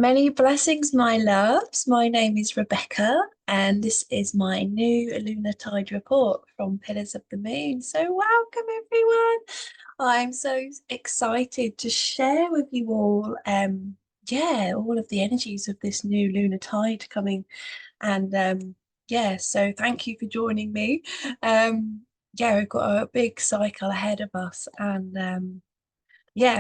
Many blessings, my loves. My name is Rebecca, and this is my new lunar tide report from Pillars of the Moon. So, welcome everyone. I'm so excited to share with you all, all of the energies of this new lunar tide coming, and so thank you for joining me. Um, we've got a big cycle ahead of us, and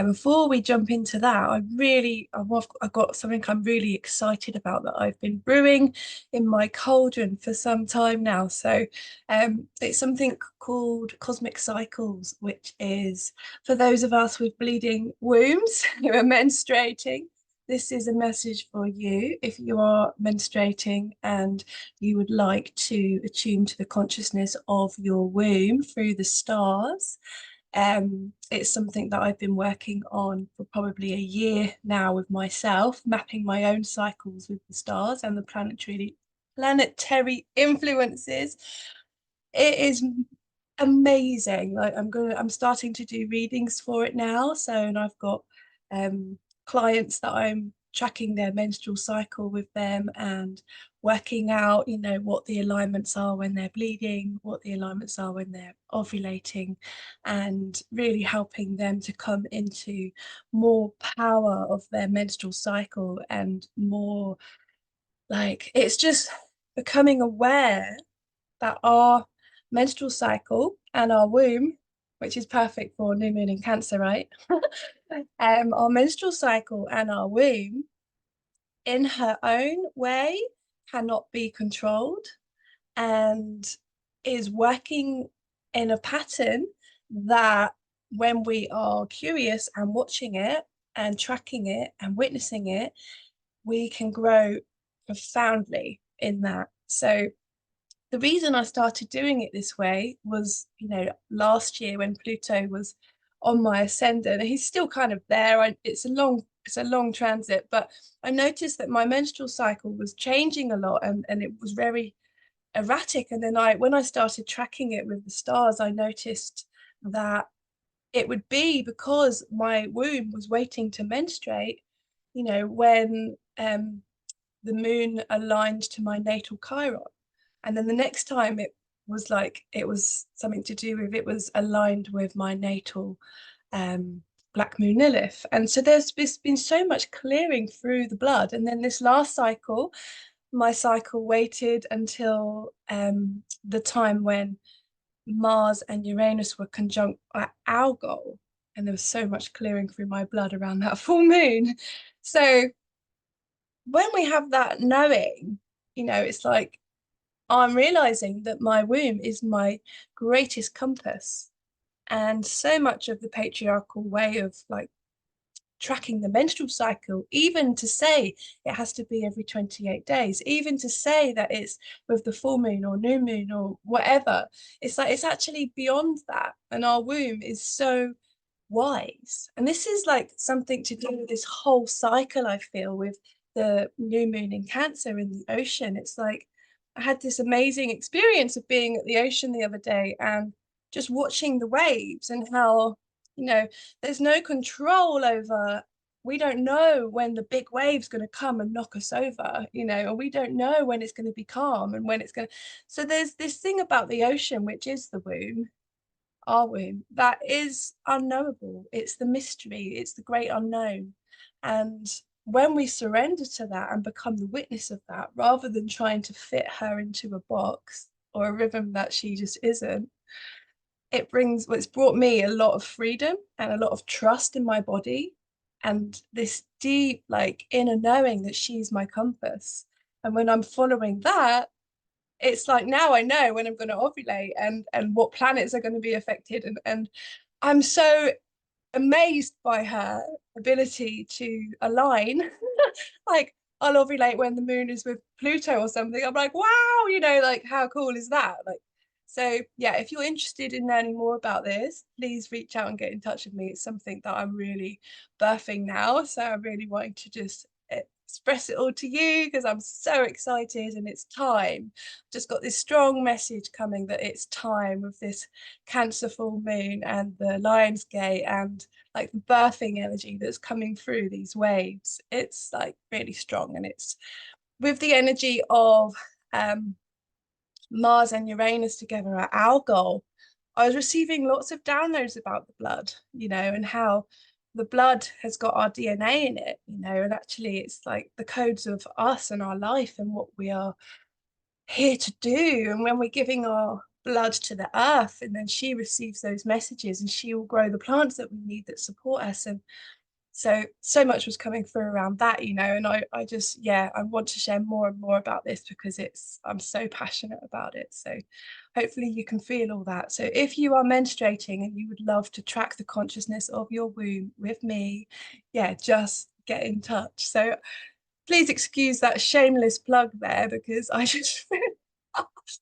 before we jump into that, I've got something I'm really excited about that I've been brewing in my cauldron for some time now. So it's something called Cosmic Cycles, which is for those of us with bleeding wombs who are menstruating. This is a message for you if you are menstruating and you would like to attune to the consciousness of your womb through the stars. It's something that I've been working on for probably a year now with myself, mapping my own cycles with the stars and the planetary influences. It is amazing. I'm starting to do readings for it now. So, and I've got clients that I'm tracking their menstrual cycle with them and working out, what the alignments are when they're bleeding, what the alignments are when they're ovulating, and really helping them to come into more power of their menstrual cycle and more like it's just becoming aware that our menstrual cycle and our womb, which is perfect for new moon in Cancer, right? Our menstrual cycle and our womb, in her own way, cannot be controlled and is working in a pattern that when we are curious and watching it and tracking it and witnessing it, we can grow profoundly in that. So the reason I started doing it this way was, last year when Pluto was on my ascendant, he's still kind of there. It's a long transit, but I noticed that my menstrual cycle was changing a lot and it was very erratic. And then when I started tracking it with the stars, I noticed that it would be because my womb was waiting to menstruate, when the moon aligned to my natal Chiron. And then the next time it was something to do with it was aligned with my natal Black Moon Lilith. And so there's been so much clearing through the blood. And then this last cycle, my cycle waited until the time when Mars and Uranus were conjunct at Algol. And there was so much clearing through my blood around that full moon. So when we have that knowing, it's like I'm realizing that my womb is my greatest compass. And so much of the patriarchal way of like tracking the menstrual cycle, even to say it has to be every 28 days, even to say that it's with the full moon or new moon or whatever, it's like it's actually beyond that. And our womb is so wise. And this is like something to do with this whole cycle, I feel, with the new moon in Cancer in the ocean. It's like I had this amazing experience of being at the ocean the other day and just watching the waves and how, there's no control over. We don't know when the big wave's going to come and knock us over, and we don't know when it's going to be calm and when it's going to. So there's this thing about the ocean, which is the womb, our womb, that is unknowable. It's the mystery, it's the great unknown. And when we surrender to that and become the witness of that, rather than trying to fit her into a box or a rhythm that she just isn't, it's brought me a lot of freedom and a lot of trust in my body and this deep, like, inner knowing that she's my compass. And when I'm following that, it's like now I know when I'm going to ovulate and what planets are going to be affected and I'm so amazed by her ability to align. Like I'll ovulate when the moon is with Pluto or something. I'm like, wow, like how cool is that? Like, so yeah, if you're interested in learning more about this, please reach out and get in touch with me. It's something that I'm really birthing now. So I'm really wanting to just express it all to you because I'm so excited and it's time. Just got this strong message coming that it's time with this Cancer full moon and the Lionsgate and like the birthing energy that's coming through these waves. It's like really strong, and it's with the energy of Mars and Uranus together at our goal. I was receiving lots of downloads about the blood, and how the blood has got our DNA in it, and actually it's like the codes of us and our life and what we are here to do. And when we're giving our blood to the earth, and then she receives those messages, and she will grow the plants that we need that support us. And so much was coming through around that, and I just, yeah, I want to share more and more about this because I'm so passionate about it. So hopefully you can feel all that. So if you are menstruating and you would love to track the consciousness of your womb with me, yeah, just get in touch. So please excuse that shameless plug there, because I just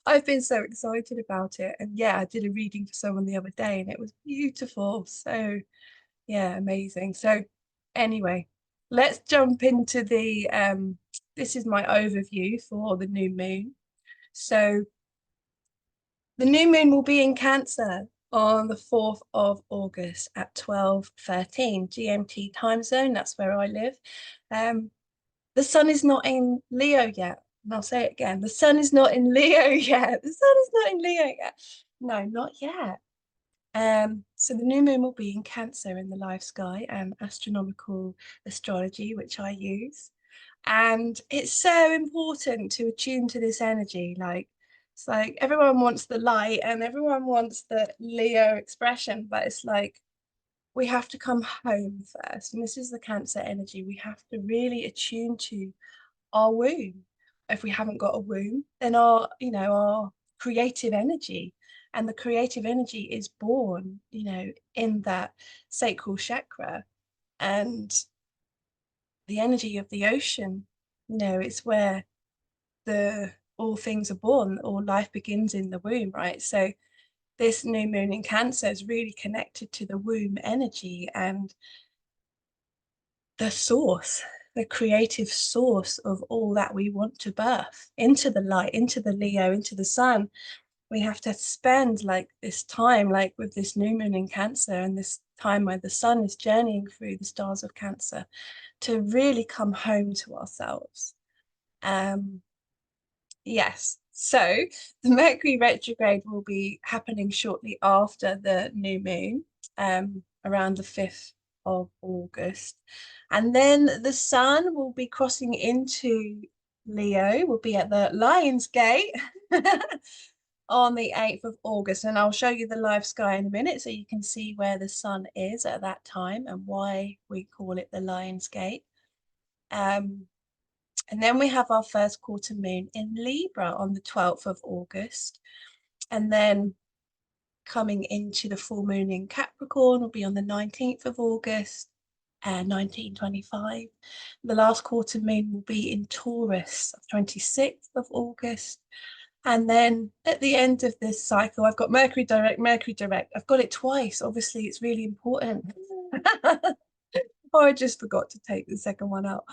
I've been so excited about it. And yeah, I did a reading for someone the other day and it was beautiful. So yeah, amazing. So anyway, let's jump into this is my overview for the new moon. So the new moon will be in Cancer on the 4th of August at 12:13 GMT time zone. That's where I live. The sun is not in Leo yet. And I'll say it again. The sun is not in Leo yet. The sun is not in Leo yet. No, not yet. So the new moon will be in Cancer in the live sky and astronomical astrology, which I use. And it's so important to attune to this energy. Like, it's like everyone wants the light and everyone wants the Leo expression, but it's like we have to come home first. And this is the Cancer energy. We have to really attune to our womb. If we haven't got a womb, then our creative energy, and the creative energy is born, in that sacral chakra. And the energy of the ocean, it's where the all things are born, all life begins in the womb, right? So this new moon in Cancer is really connected to the womb energy and the source, the creative source of all that we want to birth into the light, into the Leo, into the sun. We have to spend like this time, like with this new moon in Cancer and this time where the sun is journeying through the stars of Cancer, to really come home to ourselves. Yes. So the Mercury retrograde will be happening shortly after the new moon, around the 5th of August. And then the sun will be crossing into Leo, will be at the Lion's Gate on the 8th of August. And I'll show you the live sky in a minute so you can see where the sun is at that time and why we call it the Lion's Gate. And then we have our first quarter moon in Libra on the 12th of August. And then coming into the full moon in Capricorn will be on the 19th of August, 1925. The last quarter moon will be in Taurus, 26th of August. And then at the end of this cycle, I've got Mercury direct, Mercury direct. I've got it twice. Obviously, it's really important. Oh, I just forgot to take the second one out.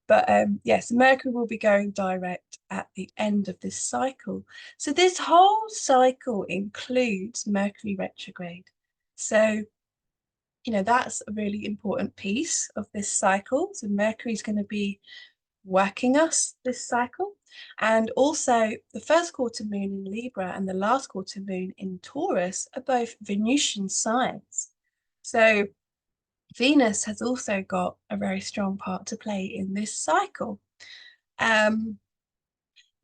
But yes, Mercury will be going direct at the end of this cycle. So this whole cycle includes Mercury retrograde. So, that's a really important piece of this cycle. So Mercury is going to be working us this cycle. And also the first quarter moon in Libra and the last quarter moon in Taurus are both Venusian signs. So Venus has also got a very strong part to play in this cycle.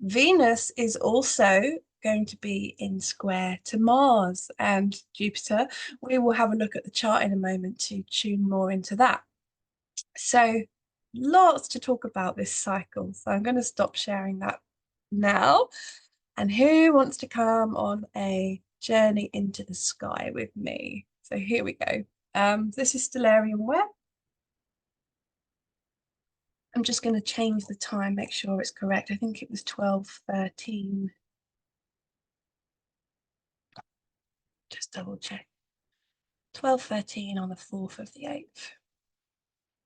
Venus is also going to be in square to Mars and Jupiter. We will have a look at the chart in a moment to tune more into that. So lots to talk about this cycle. So I'm going to stop sharing that now. And who wants to come on a journey into the sky with me? So here we go. This is Stellarium Web. I'm just going to change the time, make sure it's correct. I think it was 12:13. Just double check. 12:13 on the 4th of the 8th.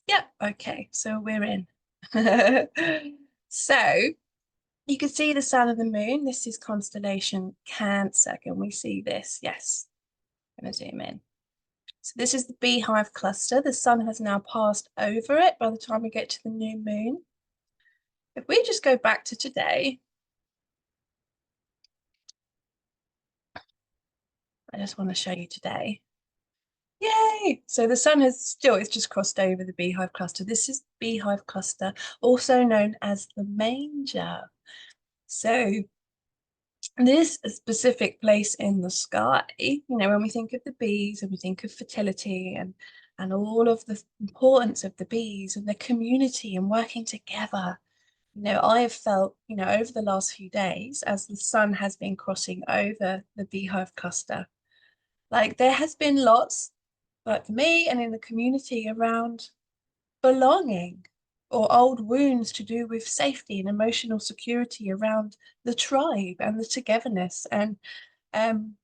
Yep, okay, so we're in. So you can see the sun and the moon. This is constellation Cancer. Can we see this? Yes. I'm going to zoom in. So this is the beehive cluster. The sun has now passed over it by the time we get to the new moon. If we just go back to today, I just want to show you today. Yay! So the sun it's just crossed over the beehive cluster. This is beehive cluster, also known as the manger. So this specific place in the sky, when we think of the bees and we think of fertility and all of the importance of the bees and the community and working together, I have felt, over the last few days as the sun has been crossing over the beehive cluster, like there has been lots, like for me and in the community, around belonging or old wounds to do with safety and emotional security around the tribe and the togetherness. And um,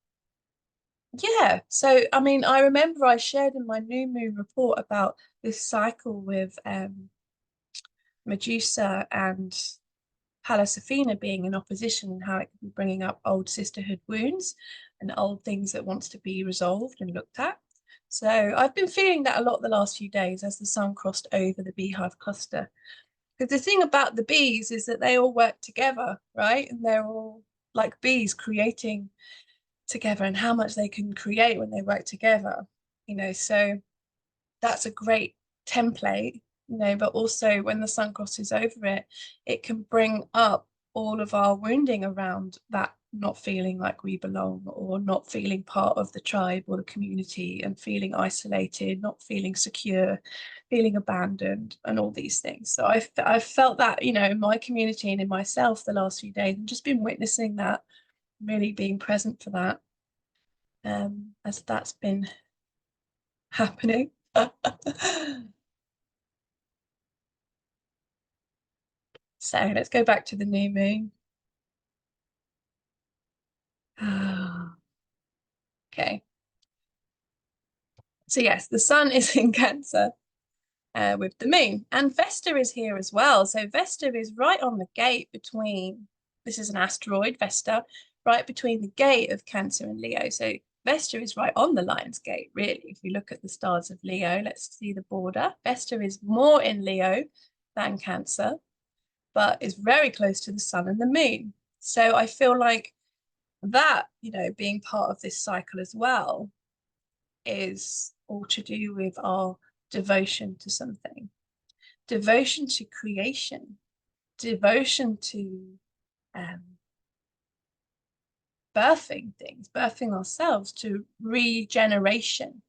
yeah, so I mean, I remember I shared in my new moon report about this cycle with Medusa and Pallas Athena being in opposition and how it can be bringing up old sisterhood wounds and old things that wants to be resolved and looked at. So I've been feeling that a lot the last few days as the sun crossed over the beehive cluster. Because the thing about the bees is that they all work together, right? And they're all like bees creating together and how much they can create when they work together, so that's a great template, but also when the sun crosses over it, it can bring up all of our wounding around that not feeling like we belong or not feeling part of the tribe or the community and feeling isolated, not feeling secure, feeling abandoned and all these things. So I've felt that, in my community and in myself the last few days and just been witnessing that, really being present for that, as that's been happening. So let's go back to the new moon. Okay. So yes, the sun is in Cancer with the moon. And Vesta is here as well. So Vesta is right on the gate between, this is an asteroid, Vesta, right between the gate of Cancer and Leo. So Vesta is right on the Lion's Gate, really. If we look at the stars of Leo, let's see the border. Vesta is more in Leo than Cancer, but is very close to the sun and the moon. So I feel like that, being part of this cycle as well, is all to do with our devotion to something, devotion to creation, devotion to um, birthing things, birthing ourselves, to regeneration.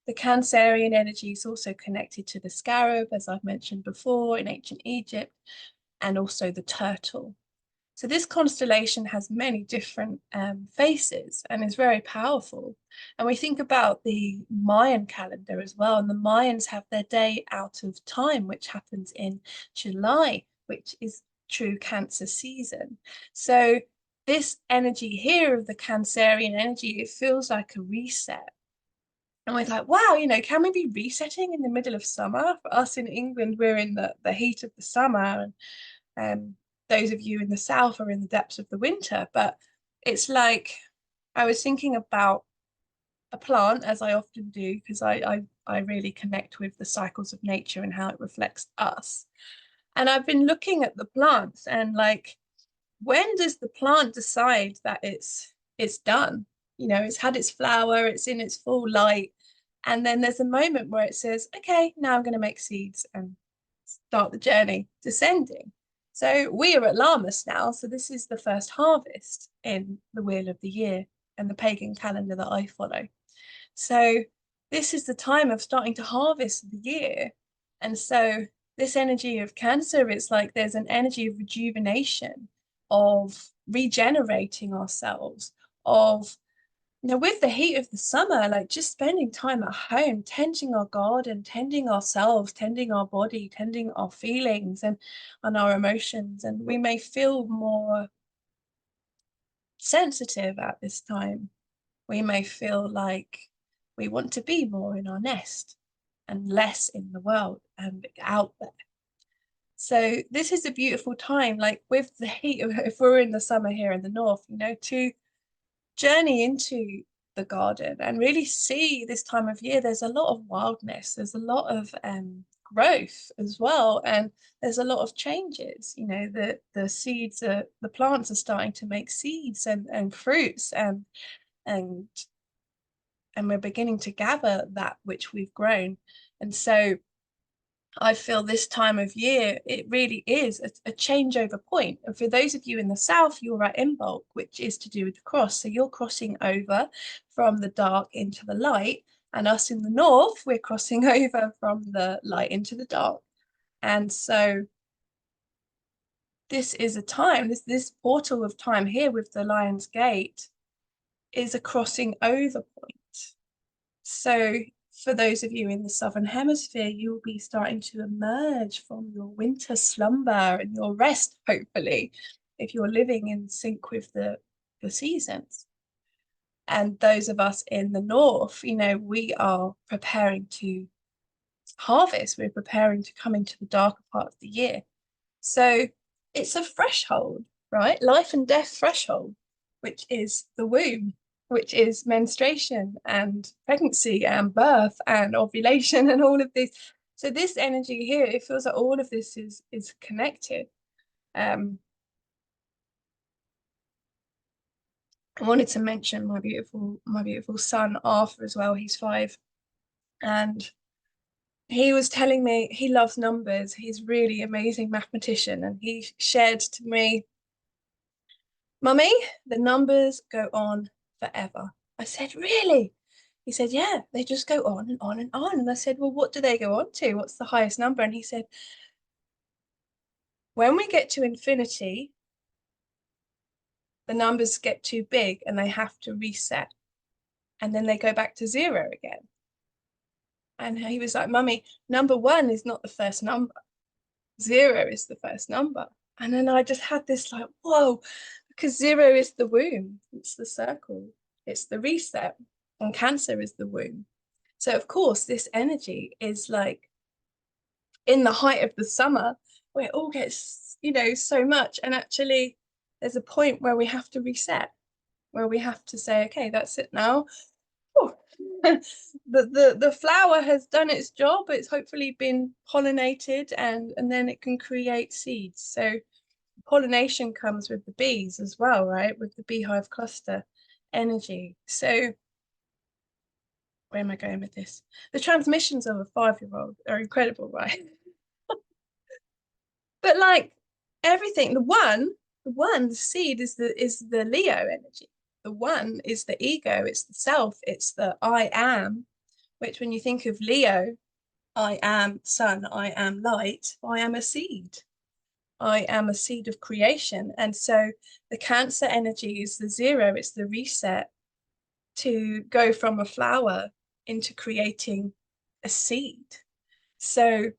The Cancerian energy is also connected to the scarab, as I've mentioned before, in ancient Egypt, and also the turtle. So this constellation has many different faces and is very powerful. And we think about the Mayan calendar as well. And the Mayans have their day out of time, which happens in July, which is true Cancer season. So this energy here of the Cancerian energy, it feels like a reset. And we're like, wow, can we be resetting in the middle of summer? For us in England, we're in the heat of the summer. And those of you in the south are in the depths of the winter. But it's like I was thinking about a plant, as I often do, because I really connect with the cycles of nature and how it reflects us. And I've been looking at the plants and like, when does the plant decide that it's done? It's had its flower, it's in its full light. And then there's a moment where it says, okay, now I'm going to make seeds and start the journey descending. So we are at Lammas now. So this is the first harvest in the wheel of the year and the pagan calendar that I follow. So this is the time of starting to harvest the year. And so this energy of Cancer, it's like there's an energy of rejuvenation, of regenerating ourselves, of with the heat of the summer, like just spending time at home, tending our garden, tending ourselves, tending our body, tending our feelings and our emotions. And we may feel more sensitive at this time. We may feel like we want to be more in our nest and less in the world and out there. So this is a beautiful time, like with the heat of, if we're in the summer here in the north, to journey into the garden and really see this time of year. There's a lot of wildness, there's a lot of growth as well, and there's a lot of changes. You know, the seeds are, the plants are starting to make seeds and fruits, and and we're beginning to gather that which we've grown. And so I feel this time of year, it really is a changeover point. And for those of you in the south, you're at Imbolc, which is to do with the cross. So you're crossing over from the dark into the light. And us in the north, we're crossing over from the light into the dark. And so this is a time, this portal of time here with the Lion's Gate is a crossing over point. So for those of you in the Southern Hemisphere, you will be starting to emerge from your winter slumber and your rest, hopefully, if you're living in sync with the seasons. And those of us in the North, you know, we are preparing to harvest. We're preparing to come into the darker part of the year. So it's a threshold, right? Life and death threshold, which is the womb, which is menstruation and pregnancy and birth and ovulation and all of this. So this energy here, it feels like all of this is connected. I wanted to mention my beautiful son Arthur as well. He's 5, and he was telling me he loves numbers. He's really amazing mathematician, and he shared to me, "Mummy, the numbers go on forever." I said, "Really?" He said, "Yeah, they just go on and on and on." And I said, "Well, what do they go on to? What's the highest number?" And he said, "When we get to infinity, the numbers get too big and they have to reset. And then they go back to 0 again." And he was like, "Mummy, number 1 is not the first number. 0 is the first number." And then I just had this like, whoa, because 0 is the womb, it's the circle, it's the reset, and Cancer is the womb. So of course, this energy is like in the height of the summer where it all gets, you know, so much. And actually, there's a point where we have to reset, where we have to say, okay, that's it now. The flower has done its job. It's hopefully been pollinated, and then it can create seeds. So pollination comes with the bees as well, right? With the beehive cluster energy. So where am I going with this? The transmissions of a 5-year-old are incredible, right? But like everything, the seed is the Leo energy. The one is the ego, it's the self, it's the I am, which when you think of Leo, I am sun, I am light, I am a seed. I am a seed of creation. And so the Cancer energy is the 0, it's the reset to go from a flower into creating a seed. So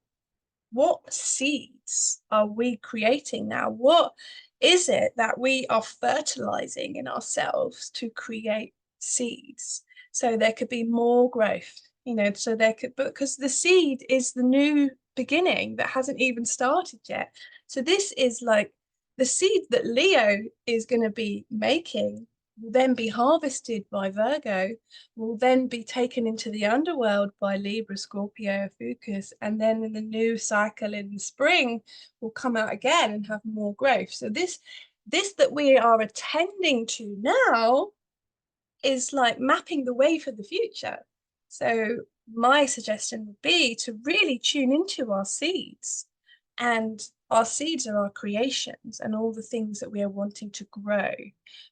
what seeds are we creating now? What is it that we are fertilizing in ourselves to create seeds? So there could be more growth, you know, so there could, because the seed is the new beginning that hasn't even started yet. So this is like the seed that Leo is going to be making will then be harvested by Virgo, will then be taken into the underworld by Libra, Scorpio, Fucus, and then in the new cycle in the spring will come out again and have more growth. So this that we are attending to now is like mapping the way for the future. So my suggestion would be to really tune into our seeds, and our seeds are our creations and all the things that we are wanting to grow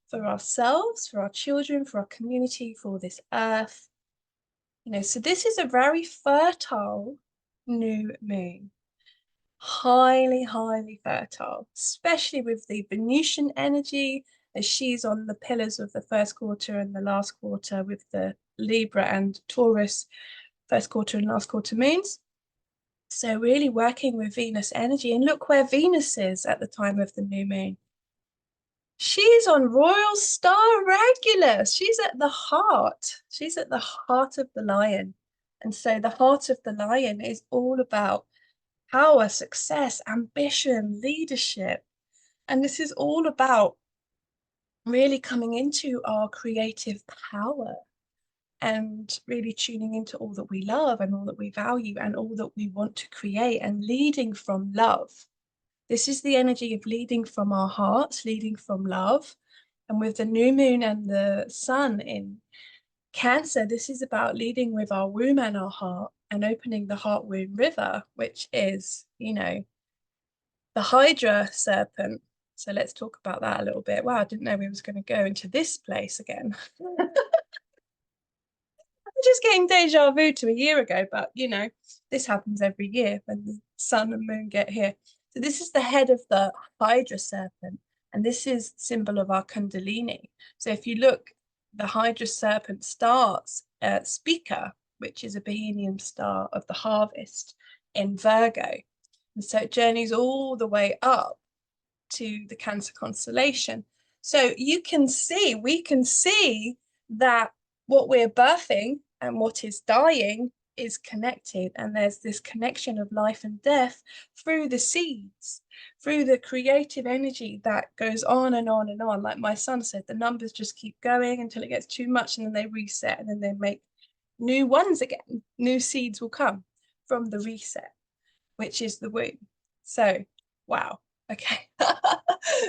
for ourselves, for our children, for our community, for this earth. You know, so this is a very fertile new moon. Highly, highly fertile, especially with the Venusian energy as she's on the pillars of the first quarter and the last quarter with the Libra and Taurus first quarter and last quarter moons. So really working with Venus energy. And look where Venus is at the time of the new moon. She's on royal star Regulus. She's at the heart. She's at the heart of the lion. And so the heart of the lion is all about power, success, ambition, leadership. And this is all about really coming into our creative power. and really tuning into all that we love and all that we value and all that we want to create, and leading from love. This is the energy of leading from our hearts, leading from love. And with the new moon and the sun in Cancer, this is about leading with our womb and our heart, and opening the heart womb river, which is, you know, the Hydra serpent. So let's talk about that a little bit. Wow, I didn't know we was going to go into this place again. Just getting deja vu to a year ago, but you know, this happens every year when the sun and moon get here. So this is the head of the Hydra serpent, and this is symbol of our Kundalini. So if you look, the Hydra serpent starts at Spica, which is a Bohemian star of the harvest in Virgo. And so it journeys all the way up to the Cancer constellation. So you can see, we can see that what we're birthing and what is dying is connected, and there's this connection of life and death through the seeds, through the creative energy that goes on and on and on. Like my son said, the numbers just keep going until it gets too much, and then they reset, and then they make new ones again. New seeds will come from the reset, which is the womb. So wow. Okay.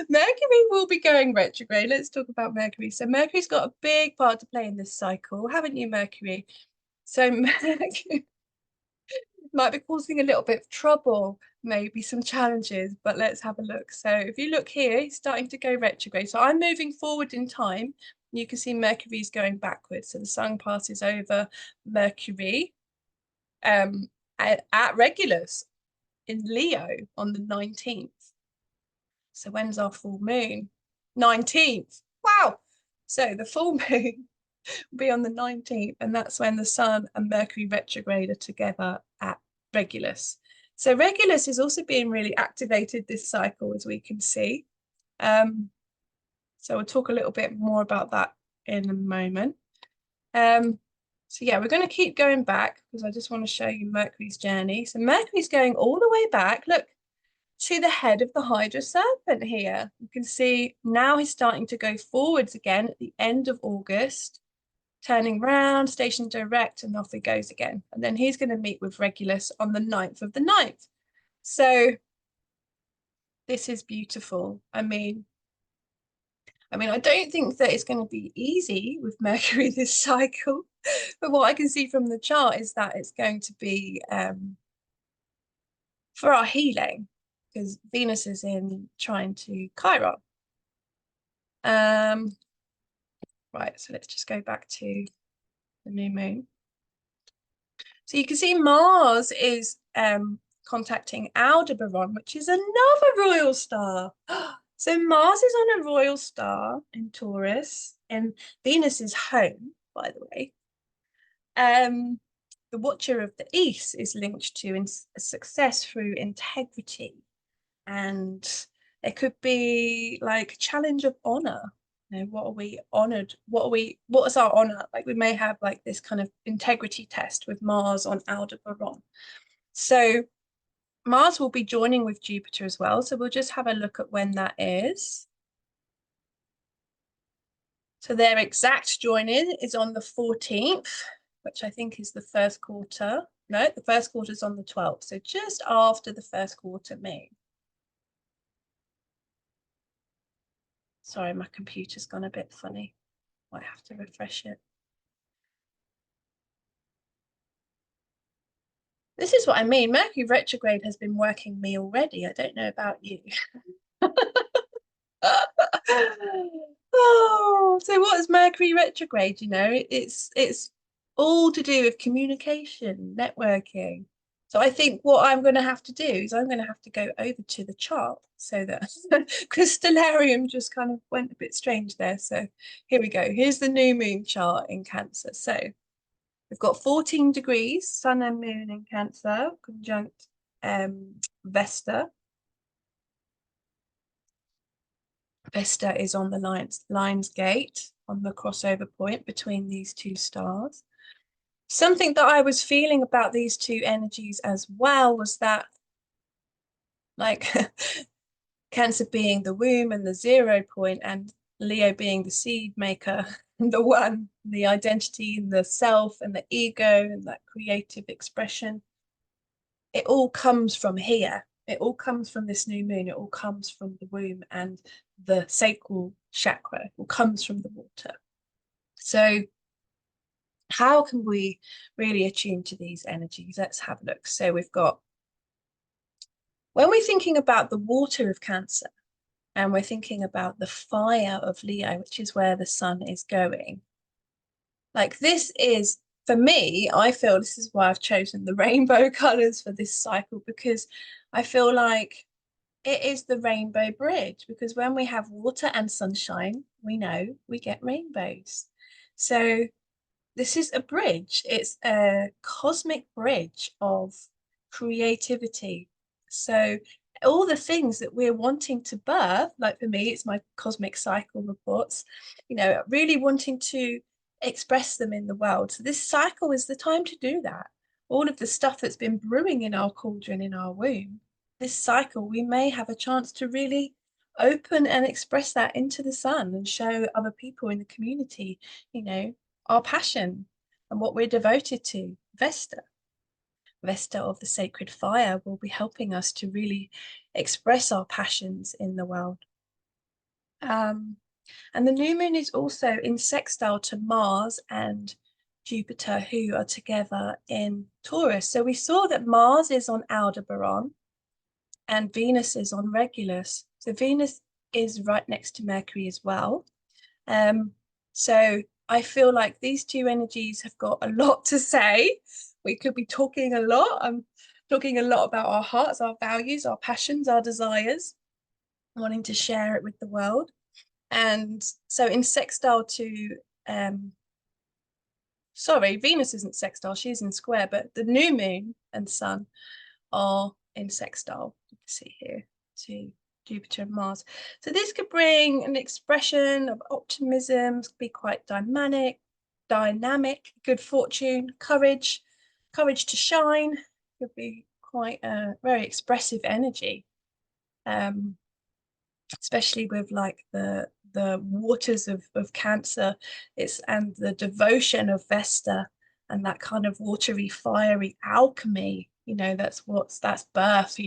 Mercury will be going retrograde. Let's talk about Mercury. So Mercury's got a big part to play in this cycle, haven't you, Mercury? So Mercury might be causing a little bit of trouble, maybe some challenges, but let's have a look. So if you look here, it's starting to go retrograde. So I'm moving forward in time. You can see Mercury's going backwards. So the sun passes over Mercury at Regulus in Leo on the 19th. So when's our full moon? 19th. Wow. So the full moon will be on the 19th, and that's when the sun and Mercury retrograde are together at Regulus. So Regulus is also being really activated this cycle, as we can see. So we'll talk a little bit more about that in a moment. So yeah, we're going to keep going back because I just want to show you Mercury's journey. So Mercury's going all the way back. Look, to the head of the Hydra serpent here. You can see now he's starting to go forwards again at the end of August, turning round, station direct, and off he goes again. And then he's going to meet with Regulus on the 9th of the 9th. So this is beautiful. I mean, I don't think that it's going to be easy with Mercury this cycle, but what I can see from the chart is that it's going to be for our healing, because Venus is in trying to Chiron. Right, so let's just go back to the new moon. So you can see Mars is contacting Aldebaran, which is another royal star. So Mars is on a royal star in Taurus, and Venus is home, by the way. The Watcher of the East is linked to success through integrity, and there could be like a challenge of honor. You know, what are we honored? What is our honor? Like we may have like this kind of integrity test with Mars on Aldebaran. So Mars will be joining with Jupiter as well. So we'll just have a look at when that is. So their exact joining is on the 14th, which I think is the first quarter. No, the first quarter is on the 12th. So just after the first quarter moon. Sorry, my computer's gone a bit funny. Might have to refresh it. This is what I mean. Mercury retrograde has been working me already. I don't know about you. Oh, so what is Mercury retrograde? You know, it's all to do with communication, networking. So I think what I'm going to have to do is I'm going to have to go over to the chart so that because Stellarium just kind of went a bit strange there. So here we go. Here's the new moon chart in Cancer. So we've got 14 degrees, sun and moon in Cancer, conjunct Vesta. Vesta is on the Lion's Gate, on the crossover point between these two stars. Something that I was feeling about these two energies as well was that, like, Cancer being the womb and the 0 point, and Leo being the seed maker, the one, the identity, and the self, and the ego, and that creative expression. It all comes from here. It all comes from this new moon. It all comes from the womb and the sacral chakra. It all comes from the water. So how can we really attune to these energies? Let's have a look. So we've got, when we're thinking about the water of Cancer, and we're thinking about the fire of Leo, which is where the sun is going. Like, this is, for me, I feel this is why I've chosen the rainbow colors for this cycle, because I feel like it is the rainbow bridge, because when we have water and sunshine, we know we get rainbows. So this is a bridge. It's a cosmic bridge of creativity. So all the things that we're wanting to birth, like for me, it's my cosmic cycle reports, really wanting to express them in the world. So this cycle is the time to do that. All of the stuff that's been brewing in our cauldron, in our womb, this cycle, we may have a chance to really open and express that into the sun and show other people in the community, our passion and what we're devoted to. Vesta of the sacred fire will be helping us to really express our passions in the world. And the new moon is also in sextile to Mars and Jupiter, who are together in Taurus. So we saw that Mars is on Aldebaran and Venus is on Regulus. So Venus is right next to Mercury as well. So I feel like these two energies have got a lot to say. We could be talking a lot. I'm talking a lot about our hearts, our values, our passions, our desires, wanting to share it with the world. And so in sextile to, Venus isn't sextile, she's in square, but the new moon and sun are in sextile. You can see here to Jupiter and Mars. So this could bring an expression of optimism, be quite dynamic, good fortune, courage to shine. Could be quite a very expressive energy, especially with like the waters of Cancer, and the devotion of Vesta and that kind of watery, fiery alchemy. That's birth.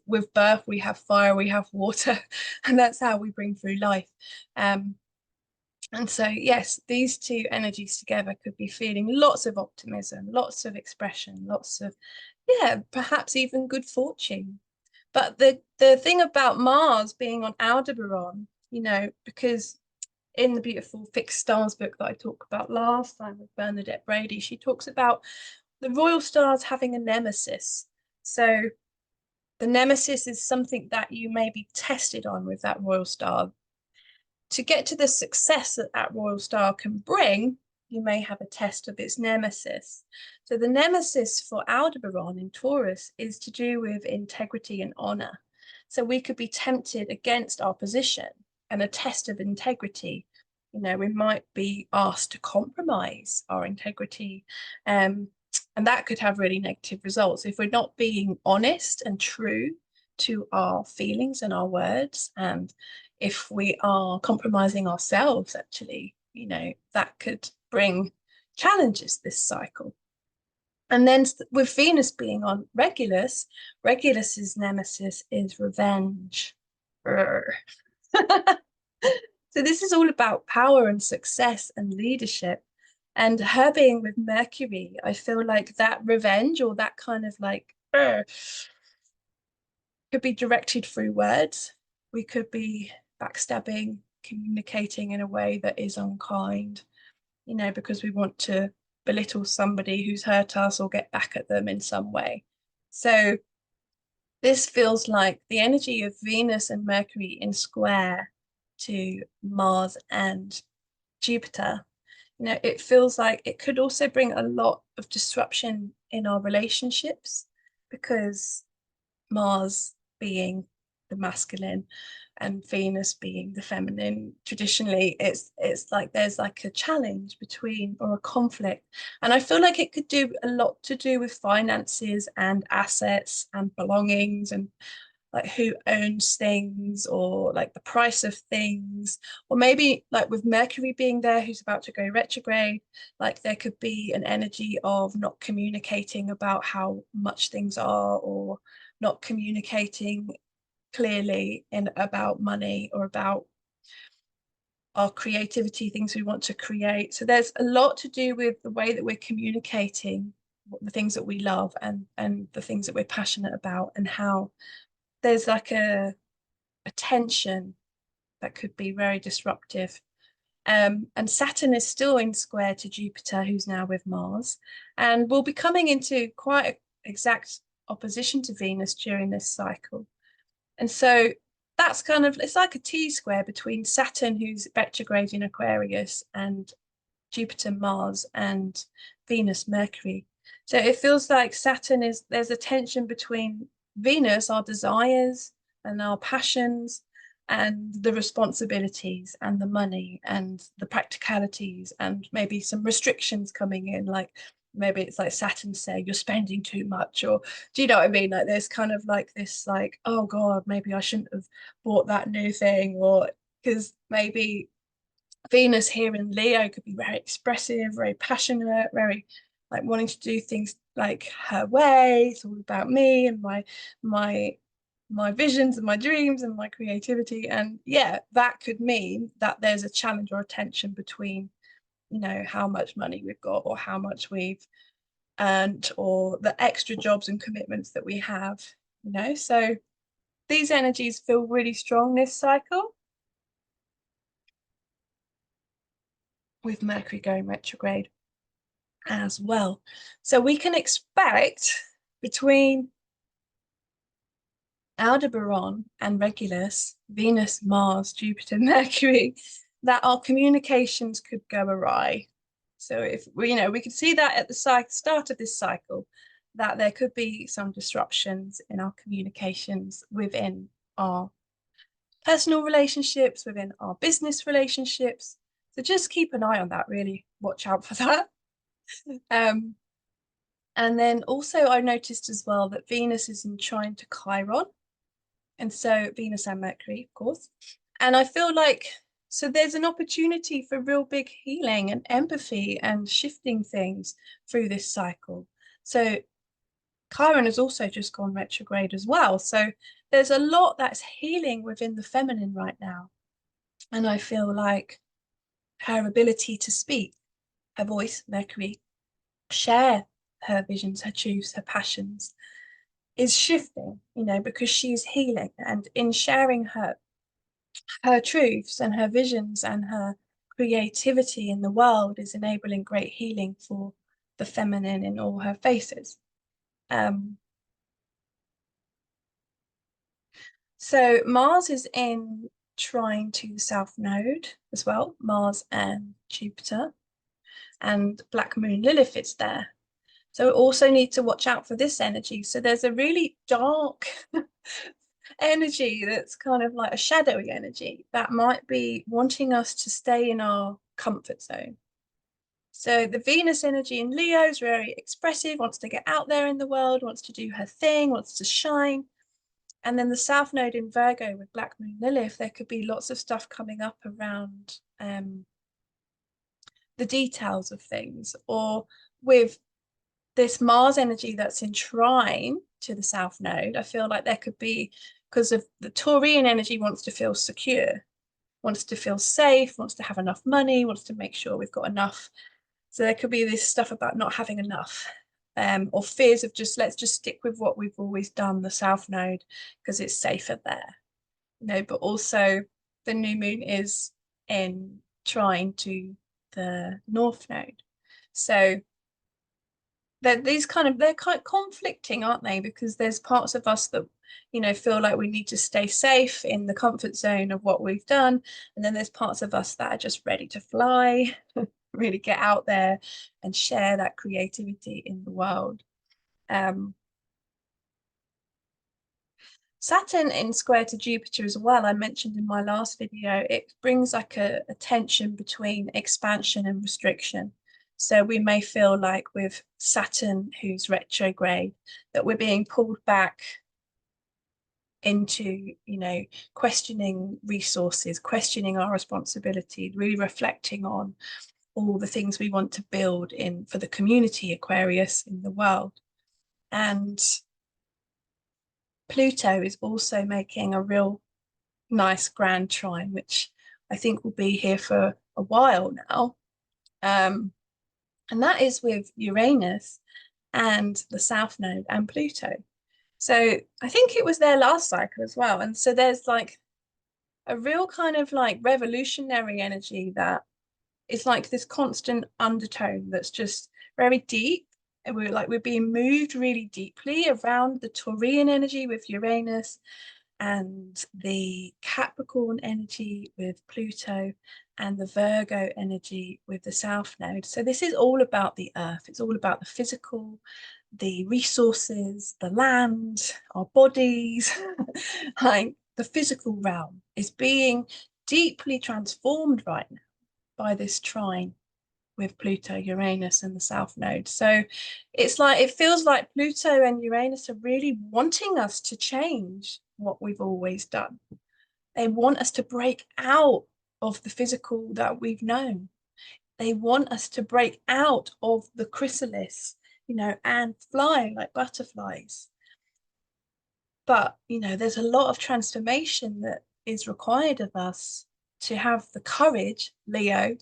With birth we have fire, we have water, and that's how we bring through life. And so yes, these two energies together could be feeling lots of optimism, lots of expression, lots of, perhaps even good fortune. But the thing about Mars being on Aldebaran, because in the beautiful Fixed Stars book that I talked about last time with Bernadette Brady, she talks about the royal stars having a nemesis. So the nemesis is something that you may be tested on with that royal star. To get to the success that that royal star can bring, you may have a test of its nemesis. So the nemesis for Aldebaran in Taurus is to do with integrity and honor. So we could be tempted against our position, and a test of integrity. We might be asked to compromise our integrity, and that could have really negative results if we're not being honest and true to our feelings and our words, and if we are compromising ourselves, actually, that could bring challenges this cycle. And then with Venus being on Regulus, Regulus's nemesis is revenge. So this is all about power and success and leadership. And her being with Mercury, I feel like that revenge, or that kind of like, could be directed through words. We could be backstabbing, communicating in a way that is unkind, because we want to belittle somebody who's hurt us or get back at them in some way. So this feels like the energy of Venus and Mercury in square to Mars and Jupiter. It feels like it could also bring a lot of disruption in our relationships, because Mars being the masculine and Venus being the feminine, traditionally it's like there's like a challenge between, or a conflict. And I feel like it could do a lot to do with finances and assets and belongings, and like who owns things, or like the price of things, or maybe like with Mercury being there, who's about to go retrograde, like there could be an energy of not communicating about how much things are, or not communicating clearly in about money or about our creativity, things we want to create. So there's a lot to do with the way that we're communicating the things that we love, and the things that we're passionate about, and how there's like a tension that could be very disruptive. And Saturn is still in square to Jupiter, who's now with Mars, and will be coming into quite an exact opposition to Venus during this cycle. And so that's kind of, it's like a T-square between Saturn, who's retrograde in Aquarius, and Jupiter, Mars, and Venus, Mercury. So it feels like Saturn is, there's a tension between Venus, our desires and our passions, and the responsibilities and the money and the practicalities, and maybe some restrictions coming in, like maybe it's like Saturn saying you're spending too much, or do you know what I mean? Like there's kind of like this, like, oh God, maybe I shouldn't have bought that new thing, or because maybe Venus here in Leo could be very expressive, very passionate, very like wanting to do things like her way. It's all about me and my my visions and my dreams and my creativity. And yeah, that could mean that there's a challenge or a tension between, you know, how much money we've got, or how much we've earned, or the extra jobs and commitments that we have, you know. So these energies feel really strong this cycle, with Mercury going retrograde as well. So we can expect between Aldebaran and Regulus, Venus, Mars, Jupiter, Mercury, that our communications could go awry. So if we, you know, we could see that at the start of this cycle, that there could be some disruptions in our communications within our personal relationships, within our business relationships. So just keep an eye on that, really watch out for that. Um, and then also I noticed as well that Venus is in trine to Chiron, and so Venus and Mercury, of course. And I feel like, so there's an opportunity for real big healing and empathy and shifting things through this cycle. So Chiron has also just gone retrograde as well. So there's a lot that's healing within the feminine right now. And I feel like her ability to speak, her voice, Mercury, share her visions, her truths, her passions, is shifting, you know, because she's healing, and in sharing her truths and her visions and her creativity in the world is enabling great healing for the feminine in all her faces. Um, so Mars is in trine to the South Node as well, Mars and Jupiter, and Black Moon Lilith is there. So we also need to watch out for this energy. So there's a really dark energy that's kind of like a shadowy energy that might be wanting us to stay in our comfort zone. So the Venus energy in Leo is very expressive, wants to get out there in the world, wants to do her thing, wants to shine. And then the South Node in Virgo with Black Moon Lilith, there could be lots of stuff coming up around the details of things, or with this Mars energy that's in trine to the South Node. I feel like there could be, because of the Taurian energy, wants to feel secure, wants to feel safe, wants to have enough money, wants to make sure we've got enough. So there could be this stuff about not having enough, or fears of just, let's just stick with what we've always done, the South Node, because it's safer there. You know, but also the new moon is in trine to the North Node. So these kind of, they're kind of conflicting, aren't they? Because there's parts of us that, you know, feel like we need to stay safe in the comfort zone of what we've done, and then there's parts of us that are just ready to fly, really get out there and share that creativity in the world. Saturn in square to Jupiter as well, I mentioned in my last video, it brings like a tension between expansion and restriction. So we may feel like with Saturn, who's retrograde, that we're being pulled back into, you know, questioning resources, questioning our responsibility, really reflecting on all the things we want to build in for the community Aquarius in the world. And Pluto is also making a real nice grand trine, which I think will be here for a while now. And that is with Uranus and the South Node and Pluto. So I think it was their last cycle as well. And so there's like a real kind of like revolutionary energy that is like this constant undertone that's just very deep. And we're being moved really deeply around the Taurian energy with Uranus and the Capricorn energy with Pluto and the Virgo energy with the South Node. So this is all about the earth. It's all about the physical, the resources, the land, our bodies. Like the physical realm is being deeply transformed right now by this trine with Pluto, Uranus, and the South Node. So it's like, it feels like Pluto and Uranus are really wanting us to change what we've always done. They want us to break out of the physical that we've known. They want us to break out of the chrysalis, you know, and fly like butterflies. But, you know, there's a lot of transformation that is required of us to have the courage, Leo,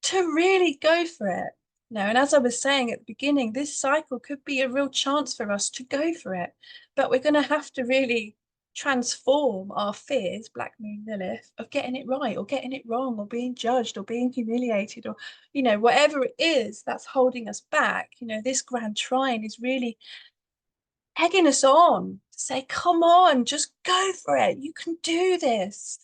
to really go for it. You know, and as I was saying at the beginning, this cycle could be a real chance for us to go for it. But we're going to have to really transform our fears, Black Moon Lilith, of getting it right or getting it wrong or being judged or being humiliated or, you know, whatever it is that's holding us back. You know, this grand trine is really egging us on to say, come on, just go for it. You can do this.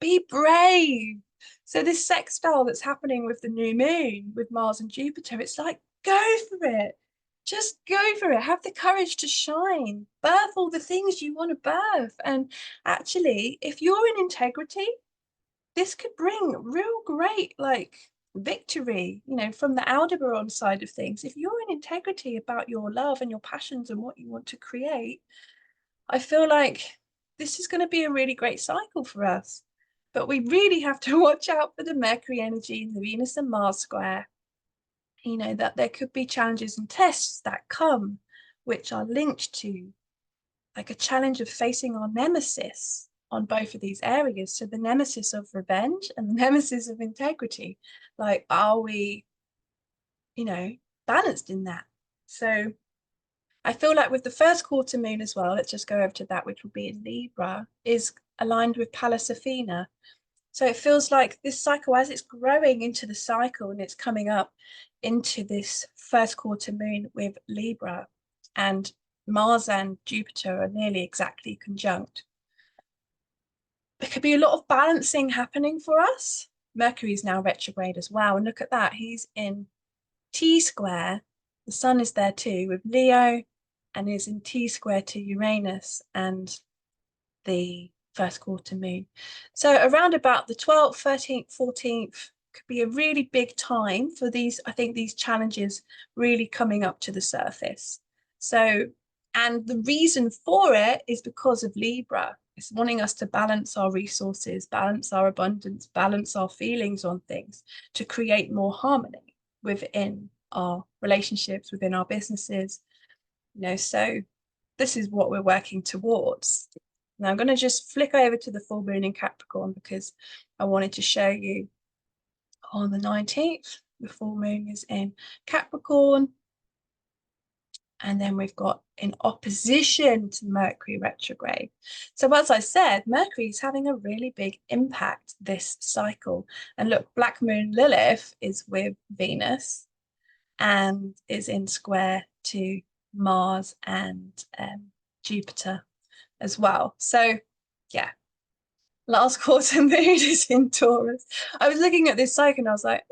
Be brave. So this sextile that's happening with the new moon, with Mars and Jupiter, it's like, go for it. Just go for it. Have the courage to shine. Birth all the things you want to birth. And actually, if you're in integrity, this could bring real great, like, victory, you know, from the Aldebaran side of things. If you're in integrity about your love and your passions and what you want to create, I feel like this is going to be a really great cycle for us. But we really have to watch out for the Mercury energy, the Venus and Mars square. You know, that there could be challenges and tests that come, which are linked to like a challenge of facing our nemesis on both of these areas. So the nemesis of revenge and the nemesis of integrity. Like, are we, you know, balanced in that? So I feel like with the first quarter moon as well, let's just go over to that, which will be in Libra, is aligned with Pallas Athena. So it feels like this cycle, as it's growing into the cycle and it's coming up into this first quarter moon with Libra, and Mars and Jupiter are nearly exactly conjunct. There could be a lot of balancing happening for us. Mercury is now retrograde as well. And look at that, he's in T square. The sun is there too with Leo and is in T square to Uranus and the first quarter moon. So around about the 12th, 13th, 14th could be a really big time for these, I think these challenges really coming up to the surface. So, and the reason for it is because of Libra. It's wanting us to balance our resources, balance our abundance, balance our feelings on things to create more harmony within our relationships, within our businesses, you know, so this is what we're working towards. Now I'm going to just flick over to the full moon in Capricorn because I wanted to show you on the 19th, the full moon is in Capricorn. And then we've got in opposition to Mercury retrograde. So as I said, Mercury is having a really big impact this cycle. And look, Black Moon Lilith is with Venus and is in square to Mars and Jupiter as well. So yeah, last quarter moon is in Taurus. I was looking at this cycle and I was like,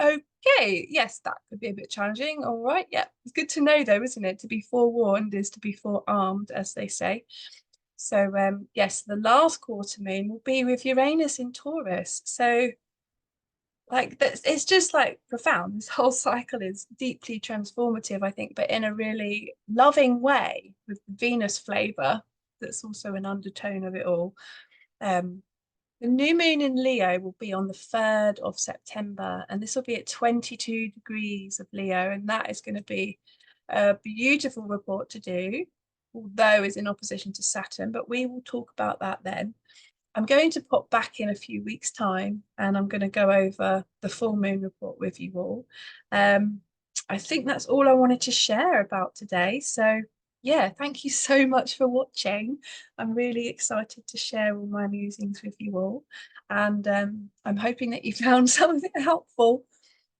okay, yes, that could be a bit challenging. All right, yeah, it's good to know though, isn't it? To be forewarned is to be forearmed, as they say. So yes, the last quarter moon will be with Uranus in Taurus. So like it's just like profound. This whole cycle is deeply transformative, I think, but in a really loving way with Venus flavor. that's also an undertone of it all. Um, the new moon in Leo will be on the 3rd of September, and this will be at 22 degrees of Leo, and that is going to be a beautiful report to do, although it's in opposition to Saturn, but we will talk about that then. I'm going to pop back in a few weeks' time, and I'm going to go over the full moon report with you all. I think that's all I wanted to share about today. So yeah, thank you so much for watching. I'm really excited to share all my musings with you all. And I'm hoping that you found something helpful.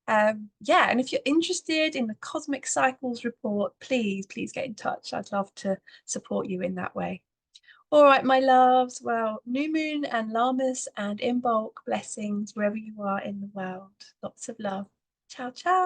Yeah, and if you're interested in the Cosmic Cycles report, please get in touch. I'd love to support you in that way. All right, my loves. Well, new moon and Llamas and in bulk blessings wherever you are in the world. Lots of love. Ciao, ciao.